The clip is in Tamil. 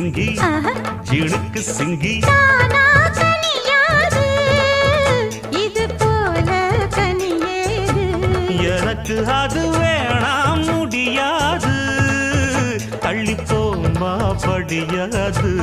சிங்கி ஜீனுக்கு சிங்கி இது போல கனியேது எனக்கு அது வேணாம் முடியாது தள்ளிப்போமா படியாது